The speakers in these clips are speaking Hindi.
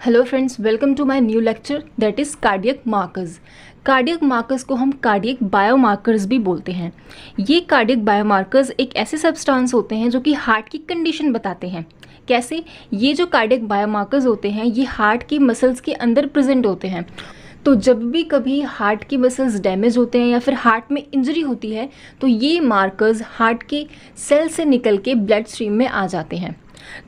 Hello friends, welcome to my new lecture that is cardiac markers. Cardiac markers को हम कार्डियक बायोमार्कर्स भी बोलते हैं। ये कार्डियक बायोमार्कर्स एक ऐसे सब्सटेंस होते हैं जो कि हार्ट की कंडीशन बताते हैं। कैसे? ये जो कार्डियक बायोमार्कर्स होते हैं ये हार्ट की मसल्स के अंदर प्रेजेंट होते हैं। तो जब भी कभी हार्ट की मसल्स डैमेज होते हैं या फिर हार्ट में इंजरी होती है तो ये मार्कर्स हार्ट के सेल से निकल के ब्लड स्ट्रीम में आ जाते हैं।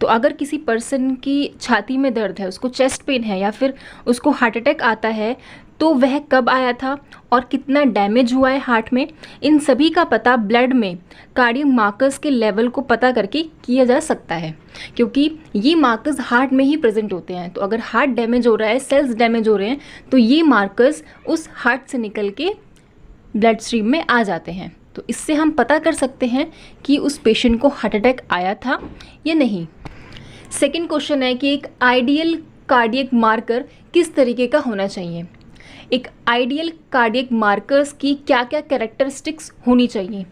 तो अगर किसी पर्सन की छाती में दर्द है, उसको चेस्ट पेन है या फिर उसको हार्ट अटैक आता है, तो वह कब आया था और कितना डैमेज हुआ है हार्ट में, इन सभी का पता ब्लड में कार्डियक मार्कर्स के लेवल को पता करके किया जा सकता है, क्योंकि ये मार्कर्स हार्ट में ही प्रेजेंट होते हैं। तो अगर हार्ट डैमेज हो रहा है, सेल्स डैमेज हो रहे हैं, तो ये मार्कर्स उस हार्ट से निकल के ब्लड स्ट्रीम में आ जाते हैं। तो इससे हम पता कर सकते हैं कि उस पेशेंट को हार्ट अटैक आया था या नहीं। सेकंड क्वेश्चन है कि एक आइडियल कार्डियक मार्कर किस तरीके का होना चाहिए। एक आइडियल कार्डियक मार्कर्स की क्या क्या कैरेक्टरिस्टिक्स होनी चाहिए।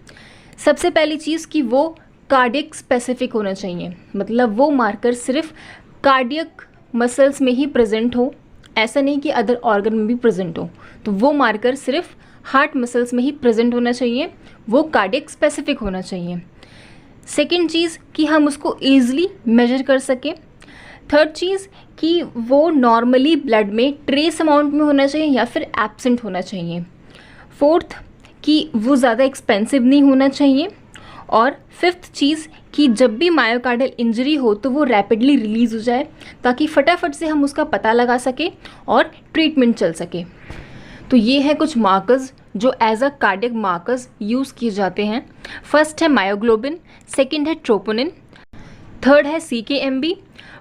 सबसे पहली चीज़ कि वो कार्डियक स्पेसिफिक होना चाहिए, मतलब वो मार्कर सिर्फ कार्डियक मसल्स में ही प्रेजेंट हो, ऐसा नहीं कि अदर ऑर्गन में भी प्रेजेंट हो। तो वो मार्कर सिर्फ हार्ट मसल्स में ही प्रेजेंट होना चाहिए, वो कार्डियक स्पेसिफिक होना चाहिए। सेकेंड चीज़ कि हम उसको ईजिली मेजर कर सकें। थर्ड चीज़ कि वो नॉर्मली ब्लड में ट्रेस अमाउंट में होना चाहिए या फिर एब्सेंट होना चाहिए। फोर्थ कि वो ज़्यादा एक्सपेंसिव नहीं होना चाहिए। और फिफ्थ चीज़ कि जब भी मायोकार्डियल इंजरी हो तो वो रैपिडली रिलीज़ हो जाए, ताकि फटाफट से हम उसका पता लगा सकें और ट्रीटमेंट चल सके। तो ये हैं कुछ मार्कर्स जो as a cardiac markers use किए जाते हैं। फर्स्ट है मायोग्लोबिन, सेकंड है ट्रोपोनिन, थर्ड है CKMB,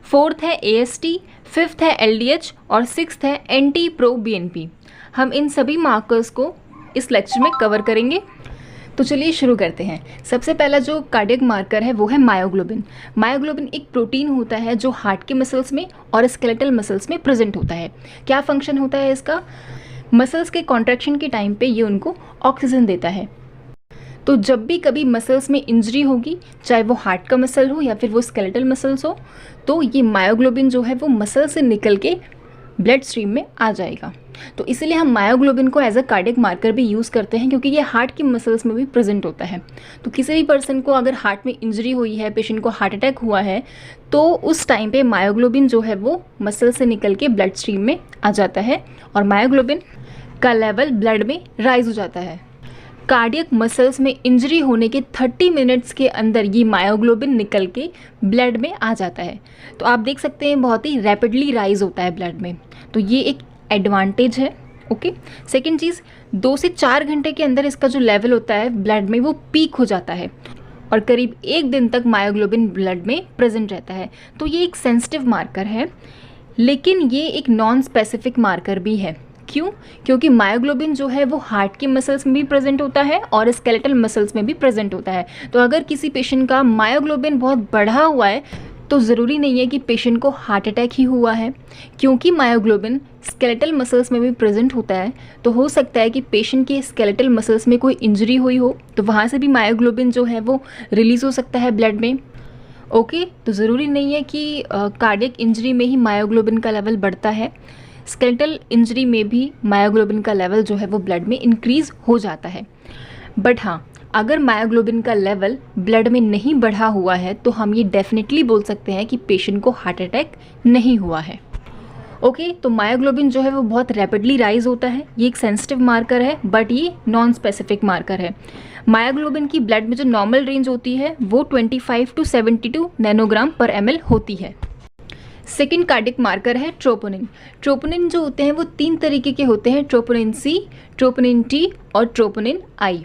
फोर्थ है AST, फिफ्थ है LDH और सिक्स्थ है NT-proBNP। हम इन सभी मार्कर्स को इस लेक्चर में कवर करेंगे। तो चलिए शुरू करते हैं। सबसे पहला जो कार्डियक मार्कर है वो है मायोग्लोबिन। मायोग्लोबिन एक प्रोटीन होता है जो हार्ट के मसल्स में और स्केलेटल मसल्स में प्रेजेंट होता है। क्या फंक्शन होता है इसका? मसल्स के कॉन्ट्रैक्शन के टाइम पे ये उनको ऑक्सीजन देता है। तो जब भी कभी मसल्स में इंजरी होगी, चाहे वो हार्ट का मसल हो या फिर वो स्केलेटल मसल्स हो, तो ये मायोग्लोबिन जो है वो मसल से निकल के ब्लड स्ट्रीम में आ जाएगा। तो इसीलिए हम मायोग्लोबिन को एज अ कार्डियक मार्कर भी यूज़ करते हैं, क्योंकि ये हार्ट की मसल्स में भी प्रेजेंट होता है। तो किसी भी पर्सन को अगर हार्ट में इंजरी हुई है, पेशेंट को हार्ट अटैक हुआ है, तो उस टाइम पे मायोग्लोबिन जो है वो मसल से निकल के ब्लड स्ट्रीम में आ जाता है और मायोग्लोबिन का लेवल ब्लड में राइज हो जाता है। कार्डियक मसल्स में इंजरी होने के 30 मिनट्स के अंदर ये मायोग्लोबिन निकल के ब्लड में आ जाता है। तो आप देख सकते हैं बहुत ही रैपिडली राइज होता है ब्लड में। तो ये एक एडवांटेज है। ओके। सेकेंड चीज़, 2 से 4 घंटे के अंदर इसका जो लेवल होता है ब्लड में वो पीक हो जाता है और करीब 1 दिन तक मायोग्लोबिन ब्लड में प्रेजेंट रहता है। तो ये एक सेंसिटिव मार्कर है, लेकिन ये एक नॉन स्पेसिफिक मार्कर भी है। क्यों? क्योंकि मायोग्लोबिन जो है वो हार्ट के मसल्स में भी प्रेजेंट होता है और स्केलेटल मसल्स में भी प्रेजेंट होता है। तो अगर किसी पेशेंट का मायोग्लोबिन बहुत बढ़ा हुआ है तो ज़रूरी नहीं है कि पेशेंट को हार्ट अटैक ही हुआ है। क्योंकि मायोग्लोबिन स्केलेटल मसल्स में भी प्रेजेंट होता है, तो हो सकता है कि पेशेंट के स्केलेटल मसल्स में कोई इंजरी हुई हो, तो वहाँ से भी मायोग्लोबिन जो है वो रिलीज़ हो सकता है ब्लड में। ओके। तो ज़रूरी नहीं है कि कार्डियक इंजरी में ही मायोग्लोबिन का लेवल बढ़ता है। स्केलेटल इंजरी में भी मायोग्लोबिन का लेवल जो है वो ब्लड में इंक्रीज़ हो जाता है। बट हाँ, अगर मायोग्लोबिन का लेवल ब्लड में नहीं बढ़ा हुआ है तो हम ये डेफिनेटली बोल सकते हैं कि पेशेंट को हार्ट अटैक नहीं हुआ है। ओके। तो मायोग्लोबिन जो है वो बहुत रैपिडली राइज होता है। ये एक सेंसिटिव मार्कर है, बट ये नॉन स्पेसिफिक मार्कर है। मायोग्लोबिन की ब्लड में जो नॉर्मल रेंज होती है वो 25 to 72 नैनोग्राम पर ml होती है। सेकेंड कार्डियक मार्कर है ट्रोपोनिन। ट्रोपोनिन जो होते हैं वो 3 तरीके के होते हैं, ट्रोपोनिन C, ट्रोपोनिन T और ट्रोपोनिन I।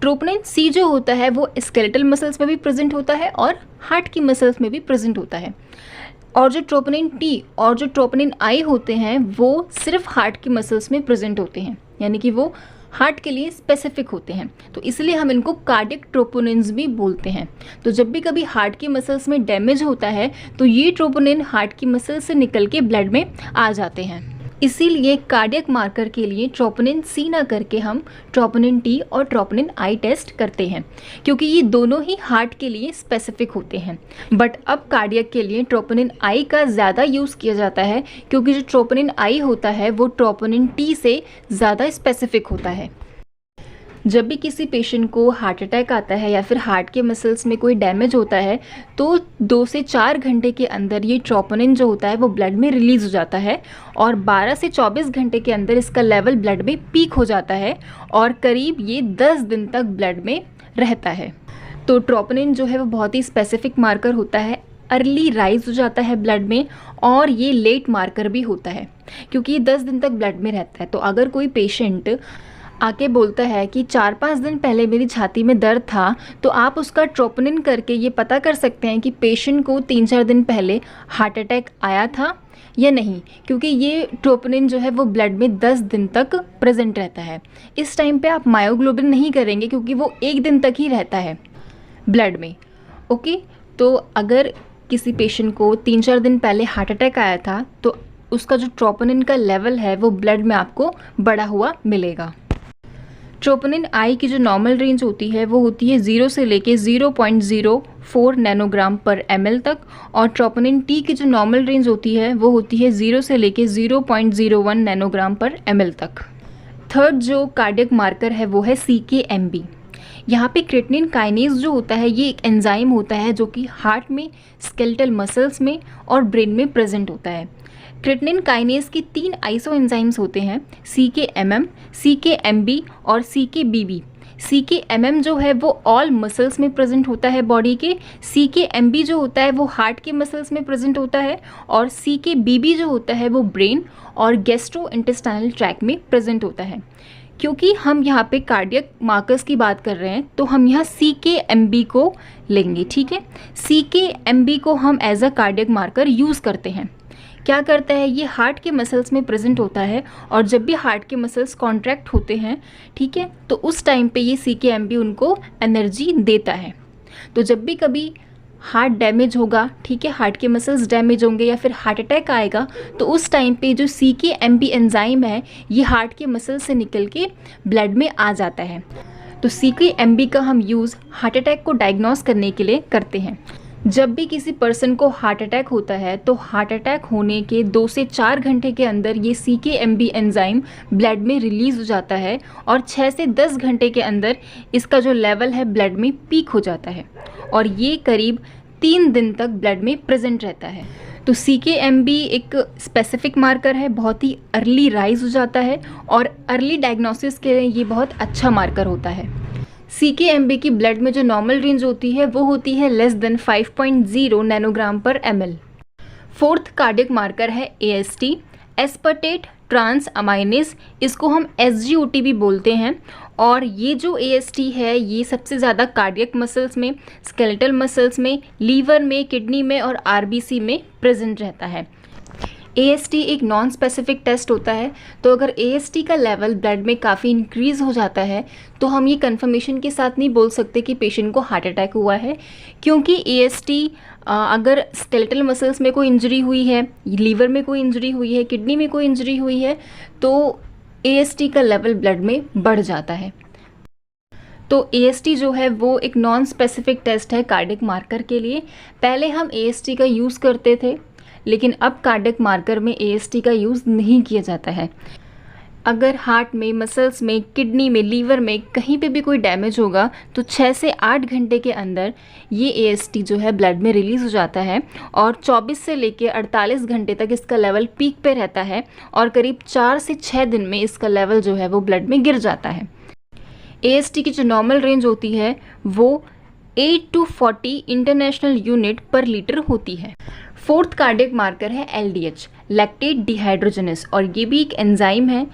ट्रोपोनिन C जो होता है वो स्केलेटल मसल्स में भी प्रेजेंट होता है और हार्ट की मसल्स में भी प्रेजेंट होता है। और जो ट्रोपोनिन T और जो ट्रोपोनिन I होते हैं वो सिर्फ हार्ट की मसल्स में प्रेजेंट होते हैं, यानी कि वो हार्ट के लिए स्पेसिफिक होते हैं। तो इसलिए हम इनको कार्डियक ट्रोपोनिन्स भी बोलते हैं। तो जब भी कभी हार्ट की मसल्स में डैमेज होता है तो ये ट्रोपोनिन हार्ट की मसल से निकल के ब्लड में आ जाते हैं। इसीलिए कार्डियक मार्कर के लिए ट्रोपोनिन सी ना करके हम ट्रोपोनिन टी और ट्रोपोनिन आई टेस्ट करते हैं, क्योंकि ये दोनों ही हार्ट के लिए स्पेसिफिक होते हैं। बट अब कार्डियक के लिए ट्रोपोनिन आई का ज़्यादा यूज़ किया जाता है, क्योंकि जो ट्रोपोनिन आई होता है वो ट्रोपोनिन टी से ज़्यादा स्पेसिफिक होता है। जब भी किसी पेशेंट को हार्ट अटैक आता है या फिर हार्ट के मसल्स में कोई डैमेज होता है, तो 2 से 4 घंटे के अंदर ये ट्रोपोनिन जो होता है वो ब्लड में रिलीज़ हो जाता है और 12 से 24 घंटे के अंदर इसका लेवल ब्लड में पीक हो जाता है और करीब ये 10 दिन तक ब्लड में रहता है। तो ट्रोपोनिन जो है वो बहुत ही स्पेसिफिक मार्कर होता है, अर्ली राइज हो जाता है ब्लड में, और ये लेट मार्कर भी होता है क्योंकि ये 10 दिन तक ब्लड में रहता है। तो अगर कोई पेशेंट आके बोलता है कि 4-5 दिन पहले मेरी छाती में दर्द था, तो आप उसका ट्रोपोनिन करके ये पता कर सकते हैं कि पेशेंट को 3-4 दिन पहले हार्ट अटैक आया था या नहीं, क्योंकि ये ट्रोपोनिन जो है वो ब्लड में 10 दिन तक प्रेजेंट रहता है। इस टाइम पे आप मायोग्लोबिन नहीं करेंगे क्योंकि वो 1 दिन तक ही रहता है ब्लड में। ओके, तो अगर किसी पेशेंट को 3-4 दिन पहले हार्ट अटैक आया था तो उसका जो ट्रोपोनिन का लेवल है वो ब्लड में आपको बढ़ा हुआ मिलेगा। ट्रोपोनिन आई की जो नॉर्मल रेंज होती है वो होती है 0 से लेके 0.04 नैनोग्राम पर ml तक, और ट्रोपोनिन टी की जो नॉर्मल रेंज होती है वो होती है 0 से लेके 0.01 नैनोग्राम पर ml तक। थर्ड जो कार्डियक मार्कर है वो है CKMB। यहाँ पे क्रेटिनिन काइनेज जो होता है ये एक एंजाइम होता है जो कि हार्ट में, स्केलेटल मसल्स में और ब्रेन में प्रेजेंट होता है। क्रेटिनिन काइनेज की 3 आइसो एंजाइम्स होते हैं, CKMM, CKMB और CKBB। CKMM जो है वो ऑल मसल्स में प्रेजेंट होता है बॉडी के, CKMB जो होता है वो हार्ट के मसल्स में प्रेजेंट होता है, और CKBB जो होता है वो ब्रेन और गैस्ट्रो इंटेस्टाइनल ट्रैक्ट में प्रेजेंट होता है। क्योंकि हम यहाँ पे कार्डियक मार्कर्स की बात कर रहे हैं तो हम यहाँ CKMB को लेंगे, ठीक है। CKMB को हम as a cardiac marker use करते हैं। क्या करता है, ये हार्ट के मसल्स में प्रेजेंट होता है और जब भी हार्ट के मसल्स कॉन्ट्रैक्ट होते हैं, ठीक है, तो उस टाइम पे ये CKMB उनको एनर्जी देता है। तो जब भी कभी हार्ट डैमेज होगा, ठीक है, हार्ट के मसल्स डैमेज होंगे या फिर हार्ट अटैक आएगा, तो उस टाइम पे जो CKMB एंजाइम है ये हार्ट के मसल से निकल के ब्लड में आ जाता है। तो CKMB का हम यूज़ हार्ट अटैक को डायग्नोस करने के लिए करते हैं। जब भी किसी पर्सन को हार्ट अटैक होता है तो हार्ट अटैक होने के 2 से 4 घंटे के अंदर ये CKMB एंजाइम ब्लड में रिलीज़ हो जाता है और 6 से 10 घंटे के अंदर इसका जो लेवल है ब्लड में पीक हो जाता है और ये करीब 3 दिन तक ब्लड में प्रेजेंट रहता है। तो CKMB एक स्पेसिफिक मार्कर है, बहुत ही अर्ली राइज हो जाता है और अर्ली डायग्नोसिस के लिए ये बहुत अच्छा मार्कर होता है। CKMB की ब्लड में जो नॉर्मल रेंज होती है वो होती है लेस देन 5.0 नैनोग्राम पर ml। फोर्थ कार्डियक मार्कर है AST, एस्पर्टेट ट्रांस अमाइनेज, इसको हम SGOT भी बोलते हैं। और ये जो AST है ये सबसे ज़्यादा कार्डियक मसल्स में, स्केलेटल मसल्स में, लीवर में, किडनी में और RBC में प्रेजेंट रहता है। AST एक नॉन स्पेसिफिक टेस्ट होता है, तो अगर AST का लेवल ब्लड में काफ़ी इंक्रीज़ हो जाता है तो हम ये कंफर्मेशन के साथ नहीं बोल सकते कि पेशेंट को हार्ट अटैक हुआ है, क्योंकि AST अगर स्केलेटल मसल्स में कोई इंजरी हुई है, लीवर में कोई इंजरी हुई है, किडनी में कोई इंजरी हुई है, तो AST का लेवल ब्लड में बढ़ जाता है। तो AST जो है वो एक नॉन स्पेसिफिक टेस्ट है कार्डियक मार्कर के लिए। पहले हम AST का यूज़ करते थे, लेकिन अब कार्डियक मार्कर में AST का यूज़ नहीं किया जाता है। अगर हार्ट में, मसल्स में, किडनी में, लीवर में कहीं पे भी कोई डैमेज होगा तो 6 से 8 घंटे के अंदर ये AST जो है ब्लड में रिलीज़ हो जाता है और 24 से लेके 48 घंटे तक इसका लेवल पीक पे रहता है और करीब 4 से 6 दिन में इसका लेवल जो है वो ब्लड में गिर जाता है। AST की जो नॉर्मल रेंज होती है वो 8 to 40 इंटरनेशनल यूनिट पर लीटर होती है। फोर्थ कार्डियक मार्कर है LDH, लैक्टेट डिहाइड्रोजनेस, और ये भी एक एंजाइम है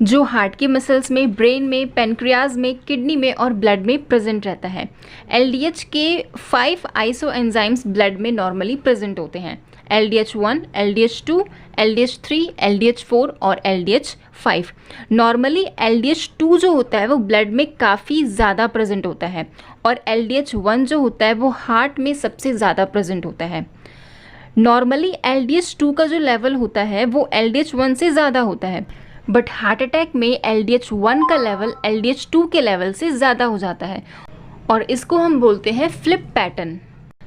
जो हार्ट के मसल्स में, ब्रेन में, पेनक्रियाज में, किडनी में और ब्लड में प्रेजेंट रहता है। LDH के 5 आइसो एंजाइम्स ब्लड में नॉर्मली प्रेजेंट होते हैं, LDH1, LDH2, LDH3, LDH4 और LDH5। नॉर्मली LDH2 जो होता है वो ब्लड में काफ़ी ज़्यादा प्रेजेंट होता है और LDH1 जो होता है वो हार्ट में सबसे ज़्यादा प्रेजेंट होता है। नॉर्मली LDH2 का जो लेवल होता है वो LDH1 से ज़्यादा होता है, बट हार्ट अटैक में LDH1 का लेवल LDH2 के लेवल से ज़्यादा हो जाता है और इसको हम बोलते हैं फ्लिप पैटर्न।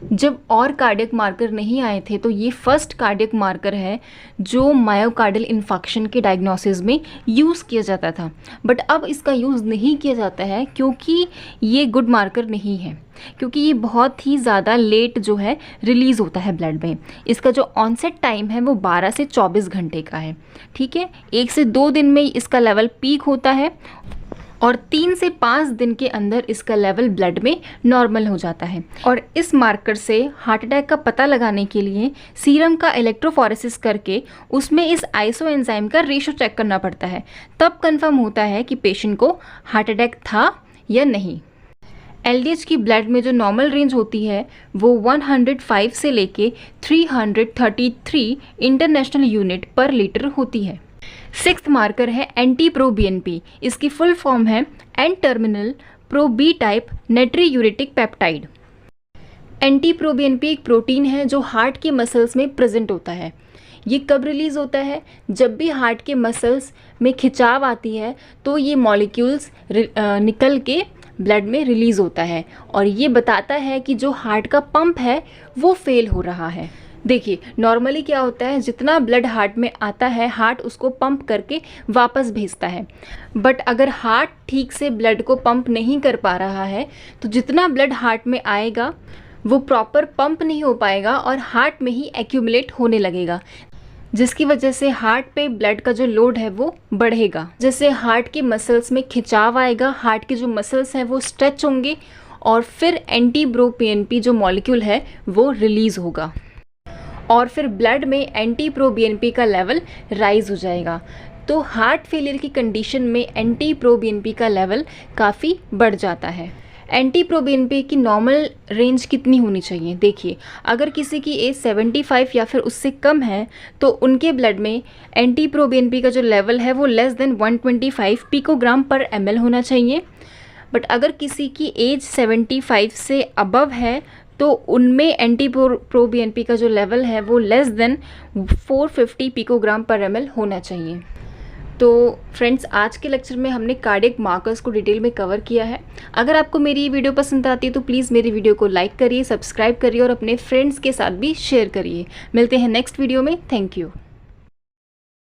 जब और कार्डियक मार्कर नहीं आए थे तो ये फर्स्ट कार्डियक मार्कर है जो मायोकार्डियल इन्फेक्शन के डायग्नोसिस में यूज़ किया जाता था, बट अब इसका यूज़ नहीं किया जाता है क्योंकि ये गुड मार्कर नहीं है, क्योंकि ये बहुत ही ज़्यादा लेट जो है रिलीज़ होता है ब्लड में। इसका जो ऑनसेट टाइम है वो 12 से 24 घंटे का है, ठीक है। 1 से 2 दिन में इसका लेवल पीक होता है और 3 से 5 दिन के अंदर इसका लेवल ब्लड में नॉर्मल हो जाता है। और इस मार्कर से हार्ट अटैक का पता लगाने के लिए सीरम का इलेक्ट्रोफोरेसिस करके उसमें इस आइसो एंजाइम का रेशो चेक करना पड़ता है, तब कंफर्म होता है कि पेशेंट को हार्ट अटैक था या नहीं। LDH की ब्लड में जो नॉर्मल रेंज होती है वो 105 से लेके 333 इंटरनेशनल यूनिट पर लीटर होती है। 6th मार्कर है NT-proBNP। इसकी फुल फॉर्म है N terminal pro B type natriuretic peptide. NT-proBNP एक प्रोटीन है जो हार्ट के मसल्स में प्रेजेंट होता है। ये कब रिलीज़ होता है? जब भी हार्ट के मसल्स में खिंचाव आती है तो ये मॉलिक्यूल्स निकल के ब्लड में रिलीज़ होता है और ये बताता है कि जो हार्ट का पंप है वो फेल हो रहा है। देखिए, नॉर्मली क्या होता है, जितना ब्लड हार्ट में आता है हार्ट उसको पंप करके वापस भेजता है, बट अगर हार्ट ठीक से ब्लड को पंप नहीं कर पा रहा है तो जितना ब्लड हार्ट में आएगा वो प्रॉपर पंप नहीं हो पाएगा और हार्ट में ही एक्यूमुलेट होने लगेगा, जिसकी वजह से हार्ट पे ब्लड का जो लोड है वो बढ़ेगा। जैसे हार्ट के मसल्स में खिंचाव आएगा, हार्ट के जो मसल्स हैं वो स्ट्रेच होंगे और फिर NT-proBNP जो मॉलिक्यूल है वो रिलीज़ होगा और फिर ब्लड में NT-proBNP का लेवल राइज हो जाएगा। तो हार्ट फेलियर की कंडीशन में NT-proBNP का लेवल काफ़ी बढ़ जाता है। NT-proBNP की नॉर्मल रेंज कितनी होनी चाहिए? देखिए, अगर किसी की एज 75 या फिर उससे कम है तो उनके ब्लड में NT-proBNP का जो लेवल है वो लेस देन 125 पिकोग्राम पर ml होना चाहिए। बट अगर किसी की एज 75 से अबव है तो उनमें NT-proBNP का जो लेवल है वो लेस देन 450 पिकोग्राम पर ml होना चाहिए। तो फ्रेंड्स, आज के लेक्चर में हमने कार्डियक मार्कर्स को डिटेल में कवर किया है। अगर आपको मेरी ये वीडियो पसंद आती है तो प्लीज़ मेरी वीडियो को लाइक करिए, सब्सक्राइब करिए और अपने फ्रेंड्स के साथ भी शेयर करिए। मिलते हैं नेक्स्ट वीडियो में। Thank you.